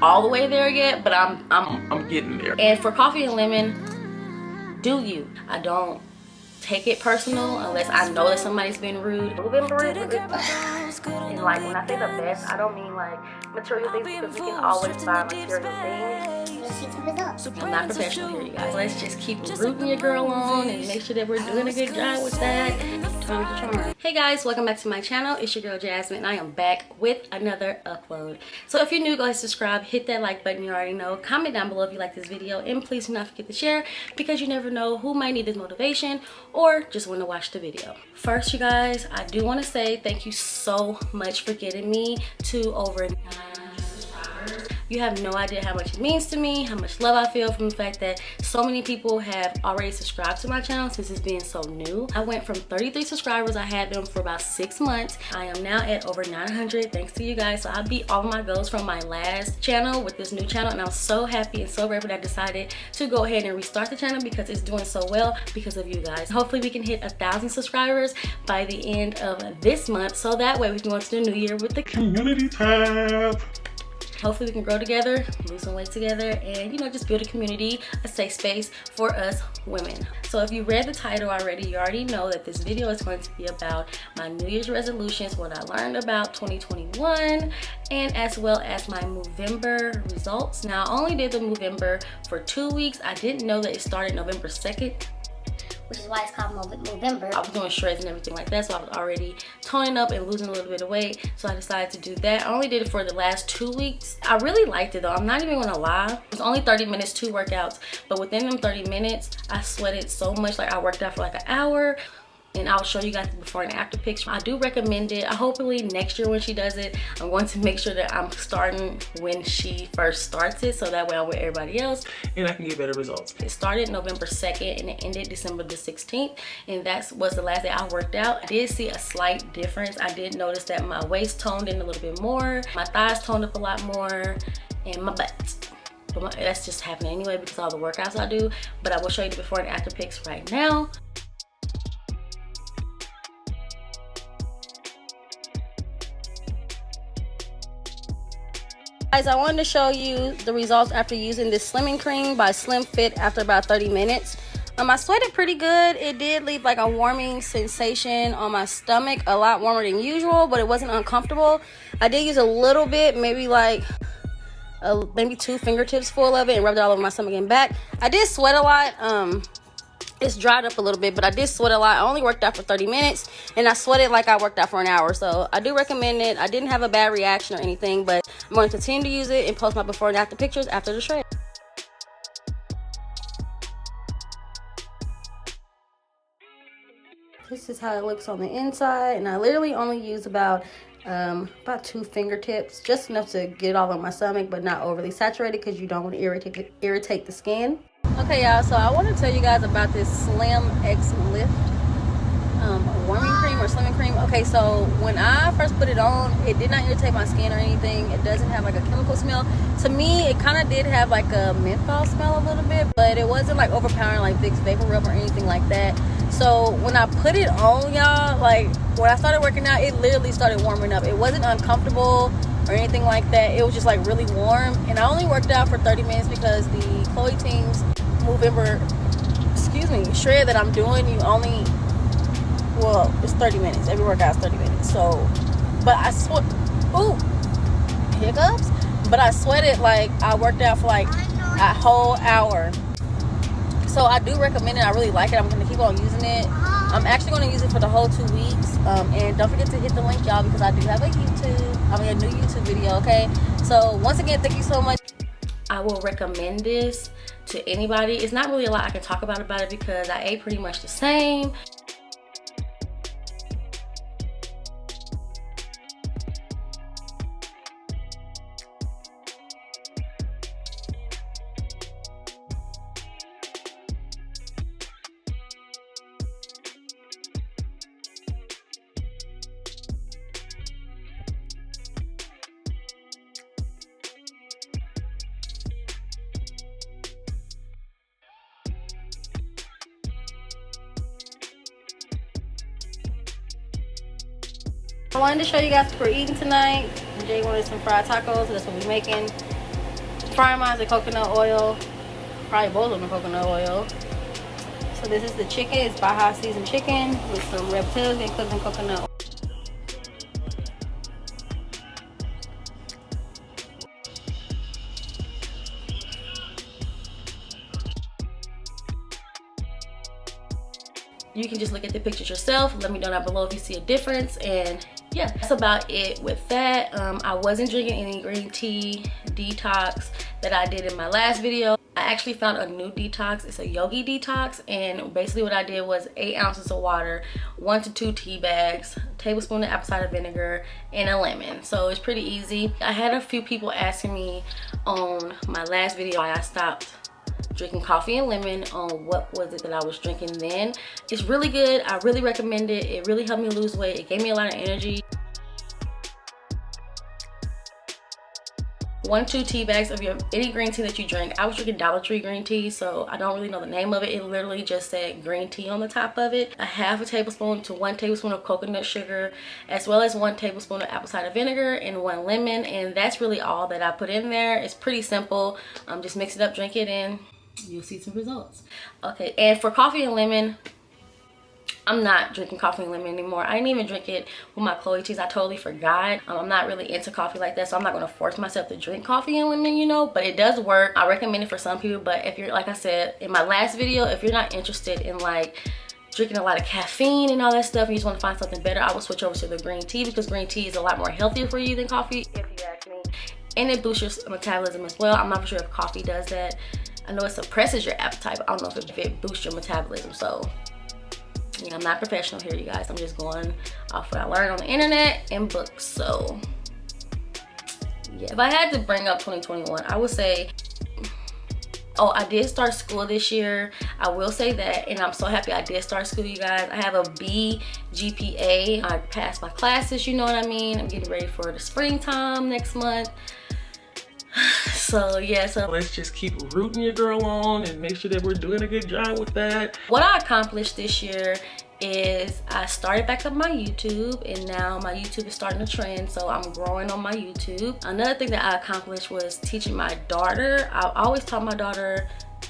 all the way there yet, but I'm getting there. And for coffee and lemon, do you? I don't take it personal unless I know that somebody's been rude. November is and like when I say the best, I don't mean like material things, because we can always buy material things. I'm not professional here, you guys. Let's just keep rooting your girl on and make sure that we're doing a good job with that. Time to charm. Hey guys, welcome back to my channel. It's your girl Jasmine and I am back with another upload. So if you're new, go ahead and subscribe, hit that like button, you already know. Comment down below if you like this video, and please do not forget to share, because you never know who might need this motivation or just want to watch the video. First, you guys, I do want to say thank you so much for getting me to over 900 subscribers. You have no idea how much it means to me, how much love I feel from the fact that so many people have already subscribed to my channel since it's being so new. I went from 33 subscribers, I had them for about 6 months. I am now at over 900 thanks to you guys. So I beat all of my goals from my last channel with this new channel, and I'm so happy and so grateful that I decided to go ahead and restart the channel because it's doing so well because of you guys. Hopefully we can hit 1,000 subscribers by the end of this month, so that way we can go into the new year with the community tab. Hopefully we can grow together, lose some weight together, and you know, just build a community, a safe space for us women. So if you read the title already, you already know that this video is going to be about my New Year's resolutions, what I learned about 2021, and as well as my Movember results. Now I only did the Movember for 2 weeks. I didn't know that it started November 2nd. Which is why it's called Movember. I was doing shreds and everything like that, so I was already toning up and losing a little bit of weight, so I decided to do that. I only did it for the last 2 weeks. I really liked it though, I'm not even gonna lie. It was only 30 minutes, 2 workouts, but within them 30 minutes, I sweated so much. Like I worked out for like an hour, and I'll show you guys the before and after picture. I do recommend it. Hopefully next year when she does it, I'm going to make sure that I'm starting when she first starts it, so that way I'm with everybody else and I can get better results. It started November 2nd and it ended December the 16th, and that was the last day I worked out. I did see a slight difference. I did notice that my waist toned in a little bit more, my thighs toned up a lot more, and my butt. But that's just happening anyway because of all the workouts I do. But I will show you the before and after pics right now. Guys, I wanted to show you the results after using this slimming cream by Slim Fit after about 30 minutes. I sweated pretty good. It did leave like a warming sensation on my stomach, a lot warmer than usual, but it wasn't uncomfortable. I did use a little bit, maybe like maybe 2 fingertips full of it, and rubbed it all over my stomach and back. I did sweat a lot. It's dried up a little bit, but I did sweat a lot. I only worked out for 30 minutes and I sweated like I worked out for an hour, so I do recommend it. I didn't have a bad reaction or anything, but I'm going to continue to use it and post my before and after pictures after the shred. This is how it looks on the inside, and I literally only use about 2 fingertips, just enough to get it all on my stomach, but not overly saturated because you don't want to irritate the skin. Okay y'all, so I want to tell you guys about this Slim X Lift warming cream or slimming cream. Okay, so when I first put it on, it did not irritate my skin or anything. It doesn't have like a chemical smell. To me, it kind of did have like a menthol smell a little bit, but it wasn't like overpowering like Vicks Vapor Rub or anything like that. So when I put it on, y'all, like when I started working out, it literally started warming up. It wasn't uncomfortable or anything like that. It was just like really warm, and I only worked out for 30 minutes because the Chloe Ting's Movember, shred that I'm doing, you only, well, it's 30 minutes. Every workout is 30 minutes. So, but I sweat, ooh, hiccups. But I sweated like I worked out for like a whole hour. So I do recommend it. I really like it. I'm gonna keep on using it. I'm actually gonna use it for the whole 2 weeks. And don't forget to hit the link, y'all, because I do have a new YouTube video. Okay. So once again, thank you so much. I will recommend this to anybody. It's not really a lot I can talk about it because I ate pretty much the same. I wanted to show you guys what we're eating tonight. Jay wanted some fried tacos, so that's what we're making. frying mine in coconut oil. Probably both of them in coconut oil. So this is the chicken. It's Baja seasoned chicken with some reptiles and cooked in coconut oil. You can just look at the pictures yourself. Let me know down below if you see a difference. And yeah, that's about it with that. I wasn't drinking any green tea detox that I did in my last video. I actually found a new detox. It's a yogi detox, and basically what I did was 8 ounces of water, 1 to 2 tea bags, a tablespoon of apple cider vinegar, and a lemon. So it's pretty easy. I had a few people asking me on my last video why I stopped drinking coffee and lemon, on what was it that I was drinking then. It's really good. I really recommend it. It really helped me lose weight. It gave me a lot of energy. 1 to 2 tea bags of any green tea that you drink. I was drinking Dollar Tree green tea, so I don't really know the name of it. It literally just said green tea on the top of it. A half a tablespoon to 1 tablespoon of coconut sugar, as well as 1 tablespoon of apple cider vinegar and 1 lemon. And that's really all that I put in there. It's pretty simple. Just mix it up, drink it, and you'll see some results. Okay, and for coffee and lemon, I'm not drinking coffee and lemon anymore. I didn't even drink it with my Chloe teas. I totally forgot. I'm not really into coffee like that, so I'm not going to force myself to drink coffee and lemon, you know, but it does work. I recommend it for some people, but if you're, like I said in my last video, if you're not interested in like drinking a lot of caffeine and all that stuff, and you just want to find something better, I will switch over to the green tea, because green tea is a lot more healthier for you than coffee, if you ask me. And it boosts your metabolism as well. I'm not sure if coffee does that. I know it suppresses your appetite, but I don't know if it boosts your metabolism. So yeah, I'm not professional here, you guys. I'm just going off what I learned on the internet and books. So yeah, if I had to bring up 2021, I would say, oh, I did start school this year. I will say that, and I'm so happy I did start school, you guys. I have a B GPA. I passed my classes, you know what I mean? I'm getting ready for the springtime next month. So yeah, so let's just keep rooting your girl on and make sure that we're doing a good job with that. What I accomplished this year is I started back up my YouTube, and now my YouTube is starting to trend, so I'm growing on my YouTube. Another thing that I accomplished was teaching my daughter. I always taught my daughter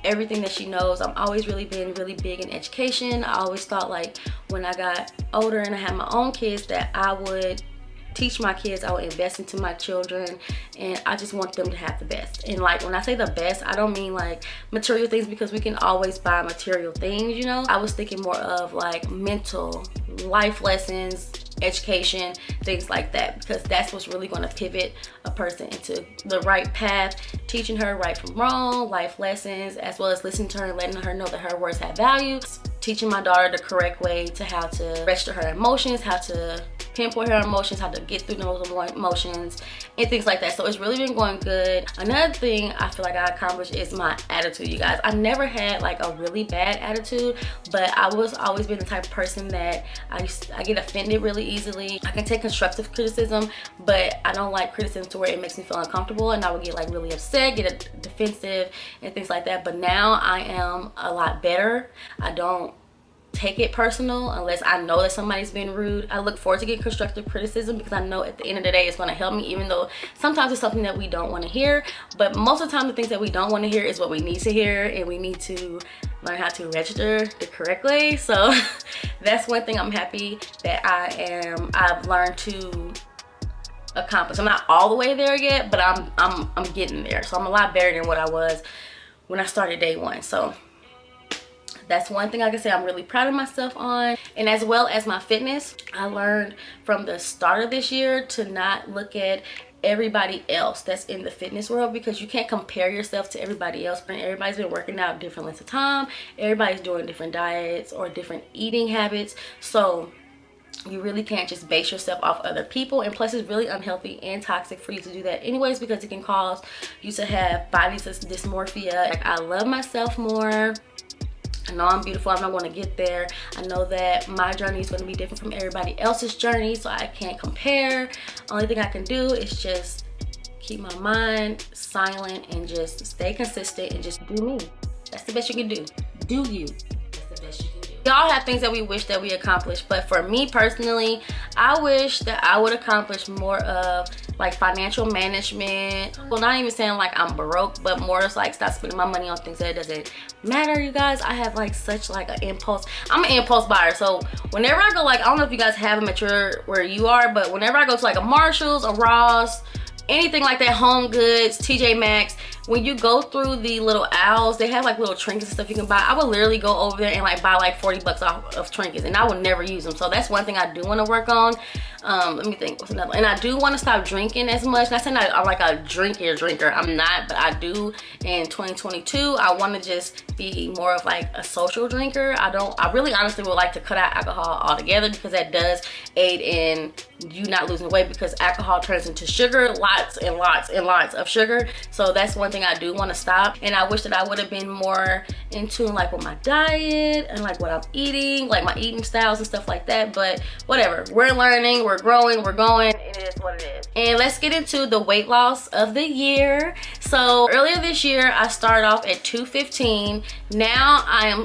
everything that she knows. I'm always been really big in education. I always thought like when I got older and I had my own kids that I would teach my kids, I would invest into my children, and I just want them to have the best. And like when I say the best, I don't mean like material things, because we can always buy material things, you know. I was thinking more of like mental life lessons, education, things like that, because that's what's really going to pivot a person into the right path. Teaching her right from wrong, life lessons, as well as listening to her and letting her know that her words have value. Teaching my daughter the correct way to how to register her emotions, how to pinpoint her emotions, how to get through those emotions, and things like that. So it's really been going good. Another thing I feel like I accomplished is my attitude, you guys. I never had like a really bad attitude, but I was always been the type of person that I get offended really easily. I can take constructive criticism, but I don't like criticism to where it makes me feel uncomfortable, and I would get like really upset, get defensive, and things like that. But now I am a lot better. I don't take it personal unless I know that somebody's been rude. I look forward to getting constructive criticism, because I know at the end of the day it's going to help me, even though sometimes it's something that we don't want to hear. But most of the time the things that we don't want to hear is what we need to hear, and we need to learn how to register the correct way. So that's one thing I'm happy that I've learned to accomplish. I'm not all the way there yet, but I'm getting there. So I'm a lot better than what I was when I started day one. So that's one thing I can say I'm really proud of myself on. And as well as my fitness, I learned from the start of this year to not look at everybody else that's in the fitness world, because you can't compare yourself to everybody else. Everybody's been working out different lengths of time. Everybody's doing different diets or different eating habits. So you really can't just base yourself off other people, and plus it's really unhealthy and toxic for you to do that anyways, because it can cause you to have body dysmorphia. Like, I love myself more. I know I'm beautiful. I'm not going to get there. I know that my journey is going to be different from everybody else's journey, so I can't compare. Only thing I can do is just keep my mind silent and just stay consistent and just do me. That's the best you can do. Do you. That's the best you can do. all have things that we wish that we accomplished, but for me personally, I wish that I would accomplish more of like financial management. Well, not even saying like I'm broke, but more just like stop spending my money on things that doesn't matter. You guys, I have like such like an impulse. I'm an impulse buyer, so whenever I go, like, I don't know if you guys have them at where you are, but whenever I go to like a Marshall's, a Ross, anything like that, Home Goods, TJ Maxx, when you go through the little aisles, they have like little trinkets and stuff you can buy. I would literally go over there and like buy like 40 bucks off of trinkets, and I would never use them. So that's one thing I do want to work on. Let me think, what's another? And I do want to stop drinking as much. Not saying I'm like a drinker, I'm not, but I do. In 2022, I want to just be more of like a social drinker. I really honestly would like to cut out alcohol altogether, because that does aid in you not losing weight, because alcohol turns into sugar, lots and lots and lots of sugar. So that's one thing I do want to stop. And I wish that I would have been more in tune like with my diet and like what I'm eating, like my eating styles and stuff like that. But whatever, we're learning, we're growing, we're going. It is what it is. And let's get into the weight loss of the year. So earlier this year, I started off at 215. Now I'm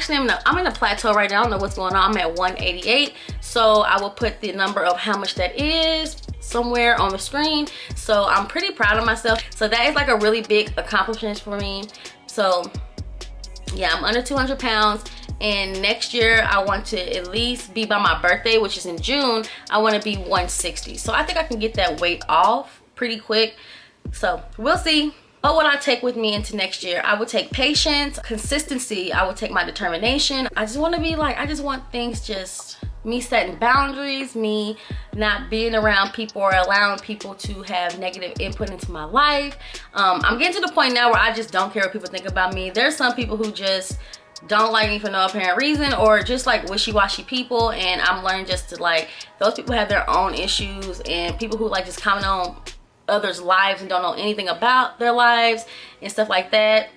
in a plateau right now. I don't know what's going on. I'm at 188. So I will put the number of how much that is somewhere on the screen. So I'm pretty proud of myself. So that is like a really big accomplishment for me. So yeah, I'm under 200 pounds. And next year, I want to at least be, by my birthday, which is in June, I want to be 160. So I think I can get that weight off pretty quick. So we'll see. What would I take with me into next year? I would take patience, consistency. I would take my determination. I just want to be like, I just want things just, me setting boundaries, me not being around people or allowing people to have negative input into my life. I'm getting to the point now where I just don't care what people think about me. There's some people who just don't like me for no apparent reason, or just like wishy-washy people, and I'm learning just to like, those people have their own issues, and people who like just comment on others' lives and don't know anything about their lives and stuff like that,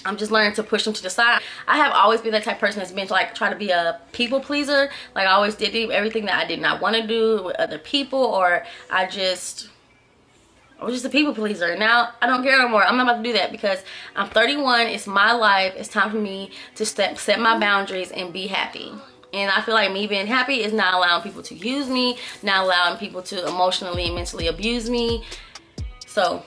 I'm just learning to push them to the side. I have always been that type of person that's been to like try to be a people pleaser. Like I always did everything that I did not want to do with other people, or I was just a people pleaser. Now I don't care no more. I'm not about to do that, because I'm 31. It's my life. It's time for me to set my boundaries and be happy. And I feel like me being happy is not allowing people to use me, not allowing people to emotionally and mentally abuse me. So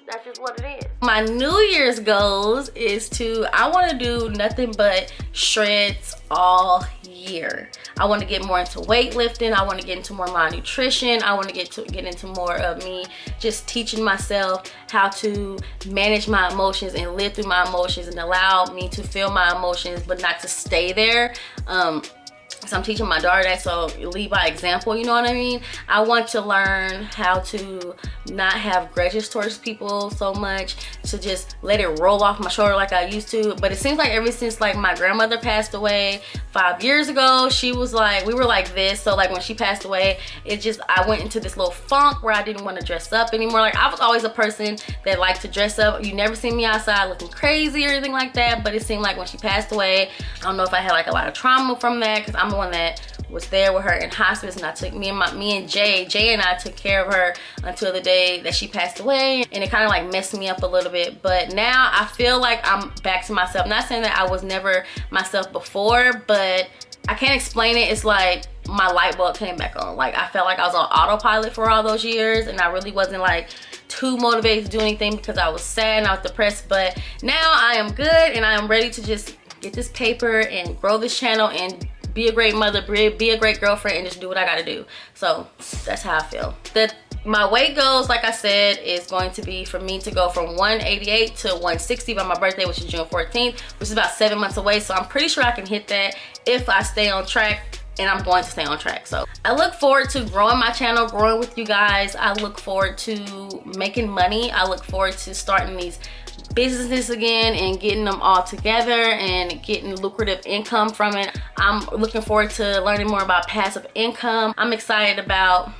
that's just what it is. My New Year's goals is I want to do nothing but shreds all year. I want to get more into weightlifting. I want to get into more of my nutrition. I want to get into more of me just teaching myself how to manage my emotions and live through my emotions, and allow me to feel my emotions but not to stay there. So I'm teaching my daughter that, so lead by example, you know what I mean? I want to learn how to not have grudges towards people so much, to just let it roll off my shoulder like I used to. But it seems like ever since like my grandmother passed away 5 years ago, she was like, we were like this. So like when she passed away, I went into this little funk where I didn't want to dress up anymore. Like I was always a person that liked to dress up. You never see me outside looking crazy or anything like that, but it seemed like when she passed away, I don't know if I had like a lot of trauma from that, because I'm the one that was there with her in hospice, and I took me and Jay and I took care of her until the day that she passed away, and it kind of like messed me up a little bit. But now I feel like I'm back to myself. Not saying that I was never myself before, but I can't explain it. It's like my light bulb came back on. Like I felt like I was on autopilot for all those years, and I really wasn't like too motivated to do anything because I was sad and I was depressed. But now I am good, and I am ready to just get this paper and grow this channel and be a great mother, be a great girlfriend, and just do what I gotta do. So that's how I feel. My weight goals, like I said, is going to be for me to go from 188 to 160 by my birthday, which is June 14th, which is about 7 months away. So I'm pretty sure I can hit that if I stay on track, and I'm going to stay on track. So I look forward to growing my channel, growing with you guys. I look forward to making money. I look forward to starting these businesses again and getting them all together and getting lucrative income from it. I'm looking forward to learning more about passive income. I'm excited about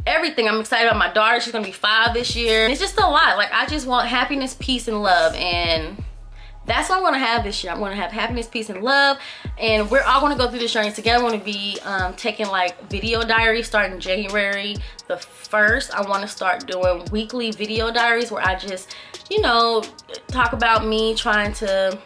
everything. I'm excited about my daughter. She's gonna be 5 this year. It's just a lot. Like I just want happiness, peace, and love, and that's what I'm gonna have this year. I'm gonna have happiness, peace, and love, and we're all gonna go through this journey together. I'm gonna be taking like video diaries starting January the 1st. I want to start doing weekly video diaries where I just, you know, talk about me trying to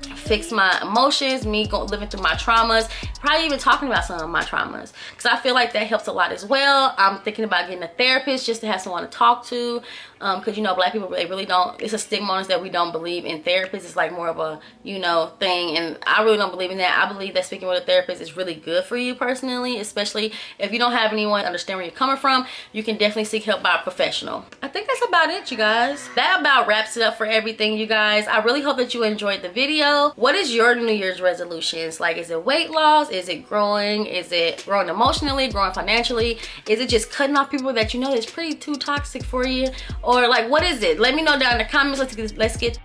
fix my emotions, me living through my traumas, probably even talking about some of my traumas, because I feel like that helps a lot as well. I'm thinking about getting a therapist just to have someone to talk to, because you know, Black people, they really don't, it's a stigma on us that we don't believe in therapists. It's like more of a, you know, thing, and I really don't believe in that. I believe that speaking with a therapist is really good for you personally, especially if you don't have anyone to understand where you're coming from. You can definitely seek help by a professional. I think that's about it, you guys. That about wraps it up for everything, you guys. I really hope that you enjoyed the video. What is your New Year's resolutions? Like, is it weight loss? Is it growing? Is it growing emotionally, growing financially? Is it just cutting off people that you know that's pretty too toxic for you? Or like, what is it? Let me know down in the comments. Let's get